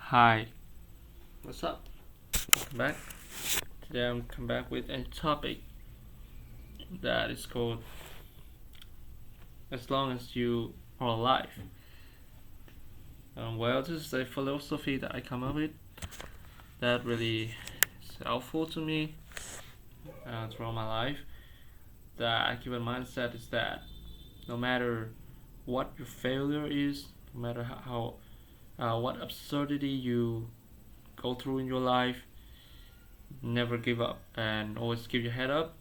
Hi, what's up? Welcome back. Today I'm come back with a topic that is called "As Long as You Are Alive." This is a philosophy that I come up with that really is helpful to me throughout my life. That I keep in mindset is that no matter what your failure is, no matter what absurdity you go through in your life, never give up and always keep your head up.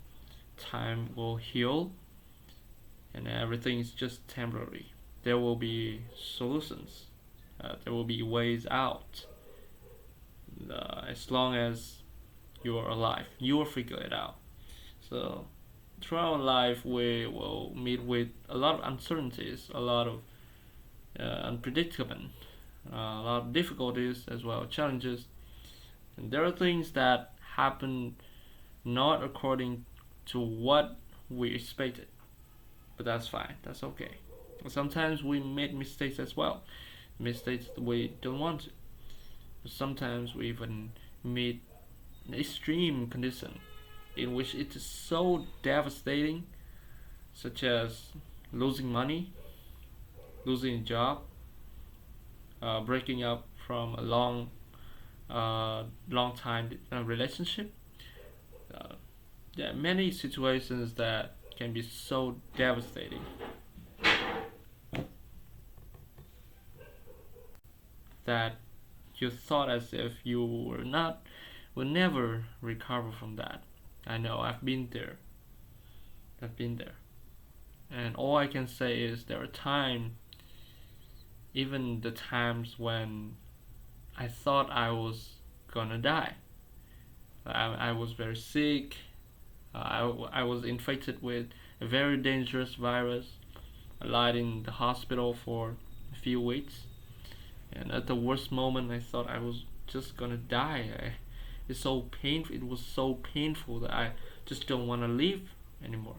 Time will heal and everything is just temporary. There will be solutions. There will be ways out. As long as you are alive, you will figure it out. So throughout life, we will meet with a lot of uncertainties, a lot of unpredictable, a lot of difficulties as well, challenges. And there are things that happen not according to what we expected, but that's fine. That's okay. Sometimes we make mistakes as well, mistakes we don't want to. But sometimes we even meet an extreme condition in which it is so devastating, such as losing money, losing a job, breaking up from a long time relationship. Uh, yeah, many situations that can be so devastating that you thought as if you will never recover from that. I know I've been there. I've been there. And all I can say is there are times, even the times when I thought I was gonna die. I was very sick. I was infected with a very dangerous virus. I lied in the hospital for a few weeks. And at the worst moment, I thought I was just gonna die. It's so painful. It was so painful that I just don't want to live anymore.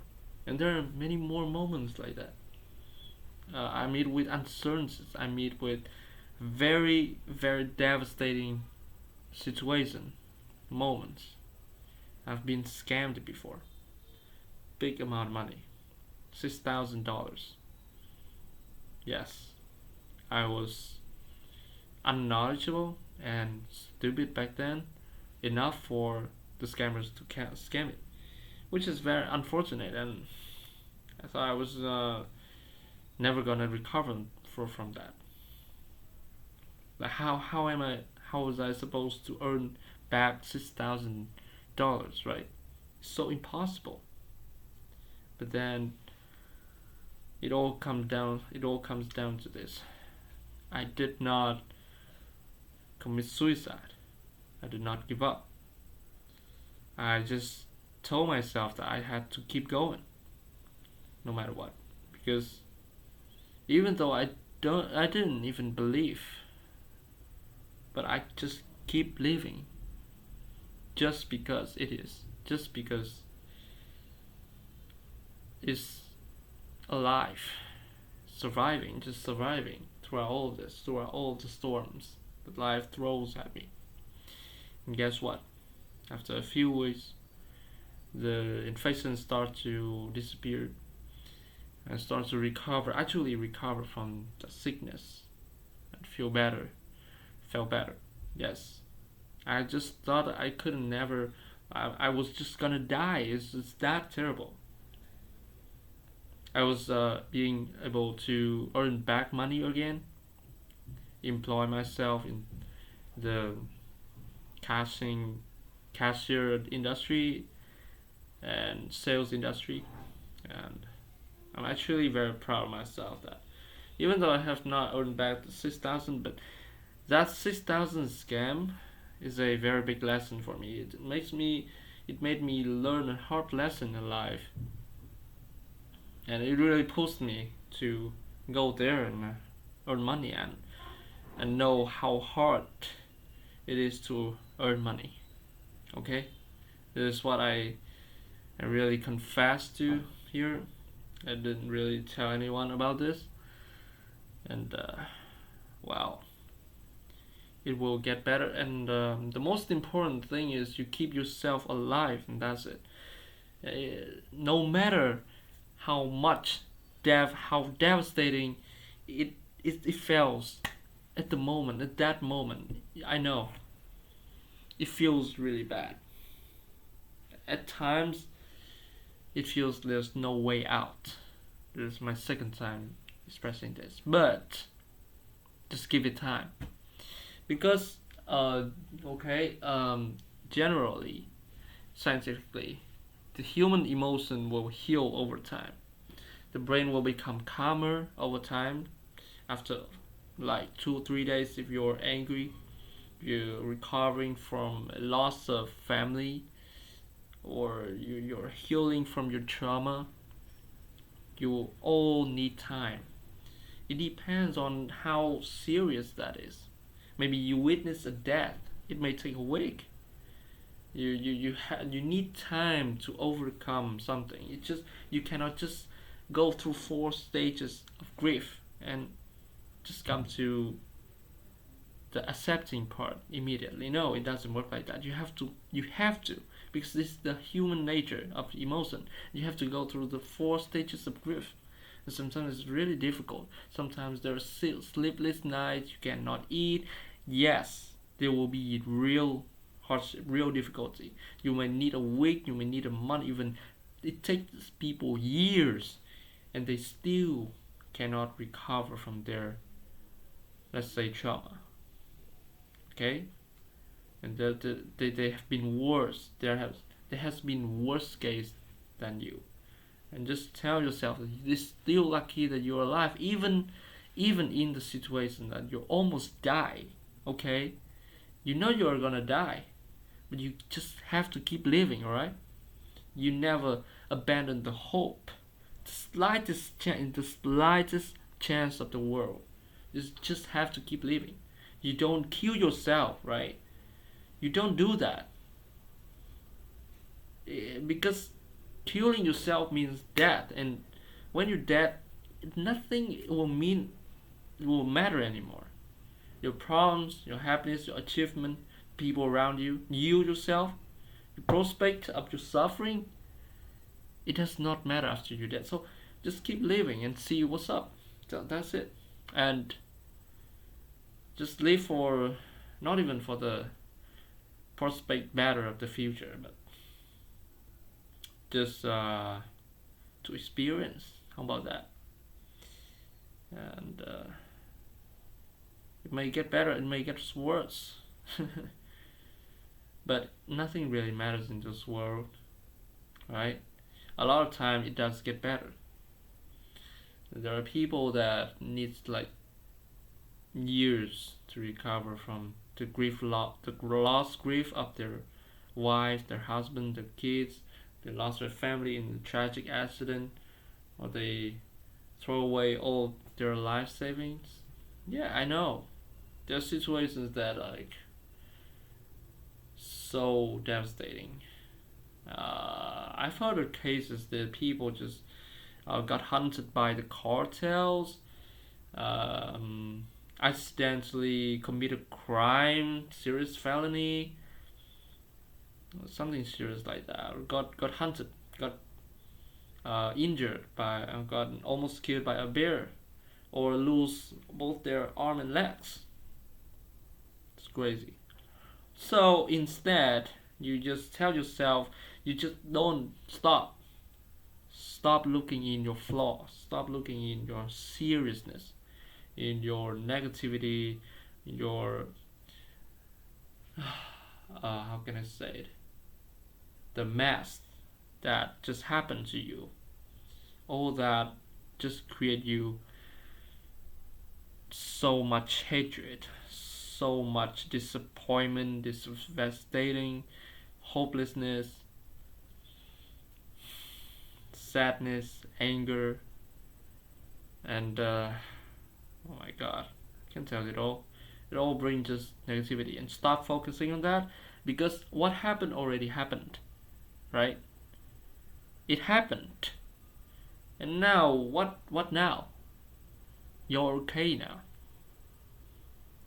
And there are many more moments like that. I meet with uncertainties. I meet with very, very devastating situation, moments. I've been scammed before. Big amount of money, $6,000. Yes, I was unknowledgeable and stupid back then, enough for the scammers to scam it, which is very unfortunate. And I thought I was never gonna recover from that. Like how was I supposed to earn back $6,000, right? It's so impossible. But then it all comes down to this. I did not commit suicide. I did not give up. I just told myself that I had to keep going no matter what, because even though I didn't even believe, but I just keep living just because it is, just because it's alive, surviving, just surviving throughout all of this, throughout all the storms that life throws at me. And guess what? After a few weeks, the infection starts to disappear and start to recover, actually recover from the sickness and feel better, felt better. Yes, I just thought I couldn't never, I was just gonna die. It's that terrible. I was being able to earn back money again, employ myself in the cashing cashier industry and sales industry, and I'm actually very proud of myself that even though I have not earned back the 6,000, but that 6,000 scam is a very big lesson for me. It made me learn a hard lesson in life, and it really pushed me to go there and earn money and know how hard it is to earn money. Okay, this is what I really confess to here. I didn't really tell anyone about this, and wow, it will get better. And the most important thing is you keep yourself alive, and that's it. No matter how much how devastating it feels at the moment, at that moment. I know it feels really bad. At times, it feels there's no way out. This is my second time expressing this, but just give it time because okay, generally, scientifically, the human emotion will heal over time. The brain will become calmer over time. After like 2 or 3 days, if you're angry, you're recovering from a loss of family, or you're healing from your trauma, you all need time. It depends on how serious that is. Maybe you witness a death, it may take a week. You need time to overcome something. It just you cannot just go through 4 stages of grief and just come to the accepting part immediately. No, it doesn't work like that. You have to because this is the human nature of emotion. You have to go through the 4 stages of grief. And sometimes it's really difficult. Sometimes there are sleepless nights, you cannot eat. Yes, there will be real hardship, real difficulty. You may need a week, you may need a month, even it takes people years and they still cannot recover from their, let's say, trauma. Okay? And they have been worse. There has been worse case than you. And just tell yourself that you're still lucky that you're alive, even in the situation that you almost die. Okay? You know you're gonna die, but you just have to keep living, alright? You never abandon the hope. The slightest chance of the world. You just have to keep living. You don't kill yourself, right? You don't do that. Because killing yourself means death, and when you're dead, nothing will matter anymore. Your problems, your happiness, your achievement, people around you, you yourself, the prospect of your suffering, it does not matter after you're dead. So just keep living and see what's up. So that's it. And just live for, not even for the prospect better of the future, but just to experience. How about that? And it may get better, it may get worse. But nothing really matters in this world, right? A lot of time it does get better. There are people that needs like years to recover from the lost grief of their wife, their husband, their kids. They lost their family in a tragic accident, or they throw away all their life savings. Yeah, I know. There are situations that are like so devastating. I've heard of cases that people just got hunted by the cartels, accidentally committed crime, serious felony, something serious like that, or got hunted, got injured by, got almost killed by a bear, or lose both their arm and legs. It's crazy. So instead, you just tell yourself, you just don't stop. Stop looking in your flaws. Stop looking in your seriousness, in your negativity, in your how can I say it? The mess that just happened to you. All that just create you so much hatred, so much disappointment, devastating, hopelessness, sadness, anger, and oh my god, I can tell it all. It all brings just negativity, and stop focusing on that, because what happened already happened, right? It happened, and now what now? You're okay now.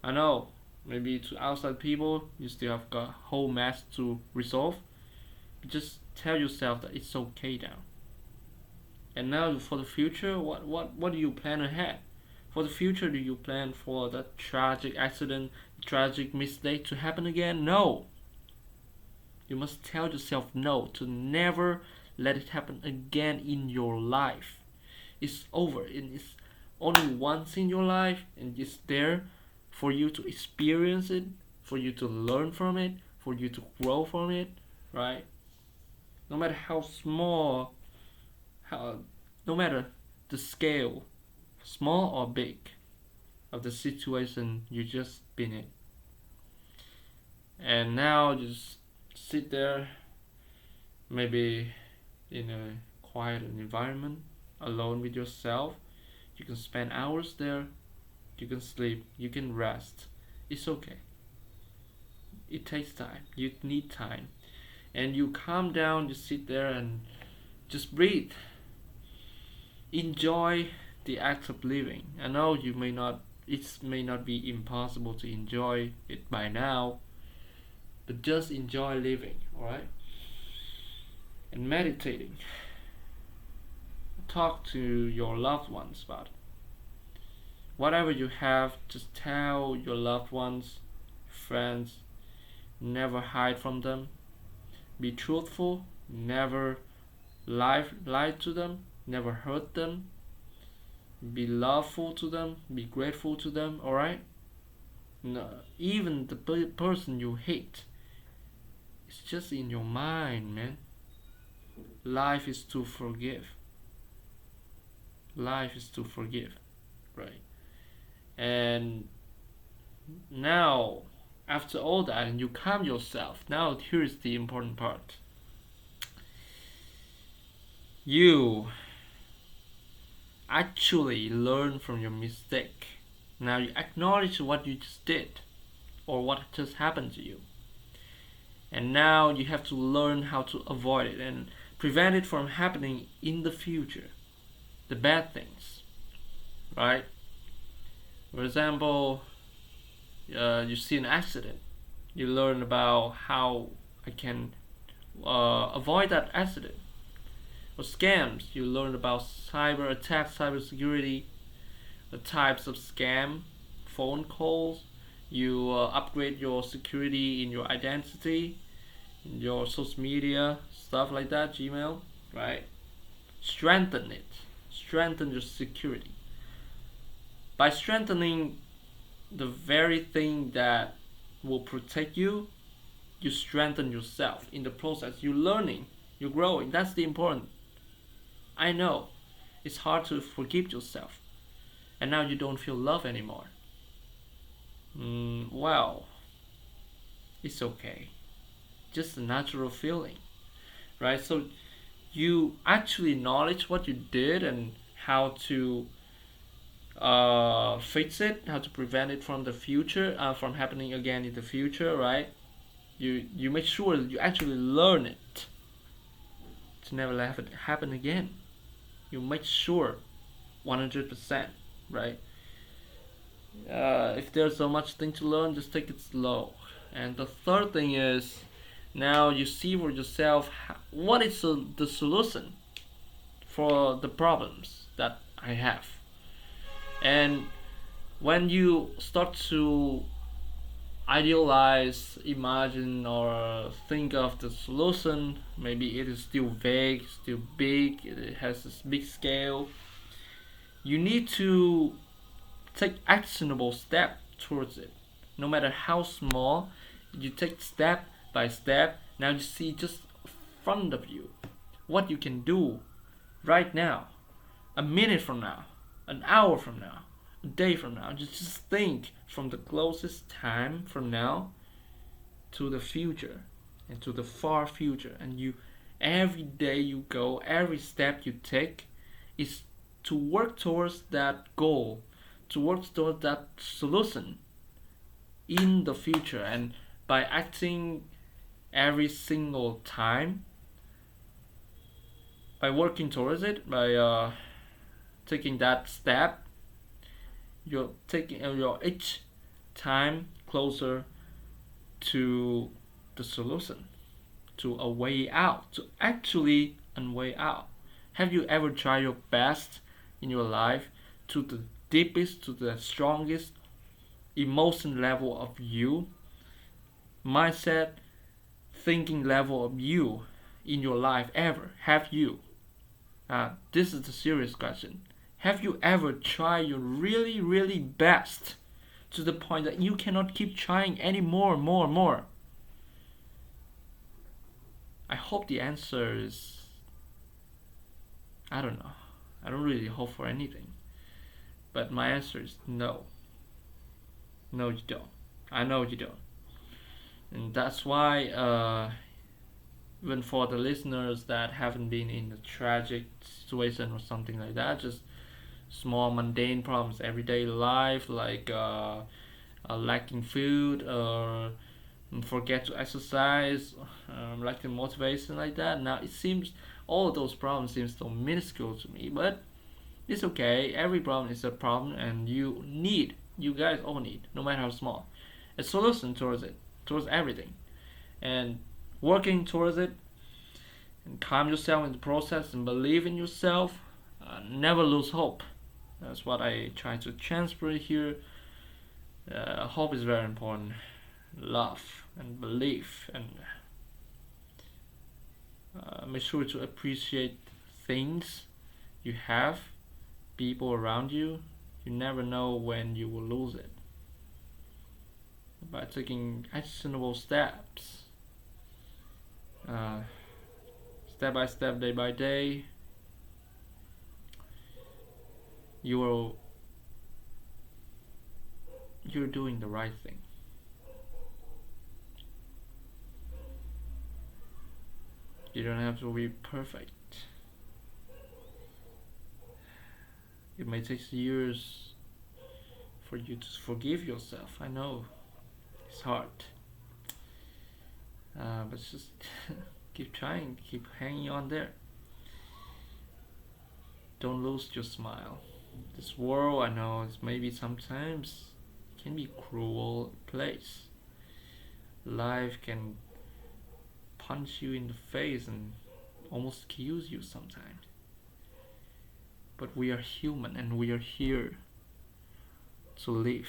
I know maybe to outside people, you still have got whole mess to resolve. Just tell yourself that it's okay now. And now for the future, what do you plan ahead? For the future, do you plan for that tragic accident, tragic mistake to happen again? No. You must tell yourself no, to never let it happen again in your life. It's over. It's only once in your life, and it's there for you to experience it, for you to learn from it, for you to grow from it, right? No matter how small, how no matter the scale, small or big, of the situation you just been in. And now just sit there, maybe in a quiet environment, alone with yourself. You can spend hours there, you can sleep, you can rest. It's okay. It takes time. You need time. And you calm down, you sit there and just breathe. Enjoy the act of living. I know it may not be impossible to enjoy it by now, but just enjoy living, alright? And meditating. Talk to your loved ones about it. Whatever you have, just tell your loved ones, friends, never hide from them. Be truthful, never lie to them, never hurt them. Be loveful to them, be grateful to them, alright? No, even the person you hate, it's just in your mind, man. Life is to forgive. Life is to forgive, right? And now, after all that, and you calm yourself, now here's the important part. You actually learn from your mistake. Now you acknowledge what you just did or what just happened to you. And now you have to learn how to avoid it and prevent it from happening in the future. The bad things, right? For example, you see an accident. You learn about how I can avoid that accident. Or scams, you learn about cyber attacks, cyber security, the types of scam, phone calls. You upgrade your security in your identity, in your social media, stuff like that, Gmail, right? Strengthen it. Strengthen your security. By strengthening the very thing that will protect you, you strengthen yourself in the process. You're learning, you're growing. That's the important. I know it's hard to forgive yourself, and now you don't feel love anymore. Well, it's okay. Just a natural feeling, right? So you actually acknowledge what you did and how to fix it, how to prevent it from the future, from happening again in the future, right? You make sure that you actually learn it to never let it happen again. You make sure 100%, right? If there's so much thing to learn, just take it slow. And the third thing is, now you see for yourself what is the solution for the problems that I have. And when you start to idealize, imagine, or think of the solution, maybe it is still vague, still big, it has this big scale. You need to take actionable step towards it. No matter how small, you take step by step. Now you see just in front of you what you can do right now, a minute from now, an hour from now, a day from now. Just think from the closest time from now to the future and to the far future. And you, every day you go, every step you take is to work towards that goal, to work towards that solution in the future. And by acting every single time, by working towards it, by taking that step, you're taking your each time closer to the solution, to a way out, to actually a way out. Have you ever tried your best in your life to the deepest, to the strongest emotion level of you, mindset, thinking level of you in your life ever? Have you? This is the serious question. Have you ever tried your really, really best to the point that you cannot keep trying any more? I hope the answer is I don't know. I don't really hope for anything. But my answer is no. No, you don't. I know you don't. And that's why, even for the listeners that haven't been in a tragic situation or something like that, just small mundane problems, everyday life, like lacking food or forget to exercise, lacking motivation like that. Now it seems all of those problems seems so minuscule to me, but it's okay. Every problem is a problem, and you guys all need, no matter how small, a solution towards it, towards everything, and working towards it, and calm yourself in the process, and believe in yourself. Never lose hope. That's what I try to transfer here. Hope is very important. Love and belief, and make sure to appreciate things you have, people around you. You never know when you will lose it. By taking actionable steps, uh, step by step, day by day, you're doing the right thing. You don't have to be perfect. It may take years for you to forgive yourself. I know it's hard, but just keep trying, keep hanging on there. Don't lose your smile. This world, I know, is maybe sometimes can be a cruel place. Life can punch you in the face and almost kills you sometimes. But we are human and we are here to live.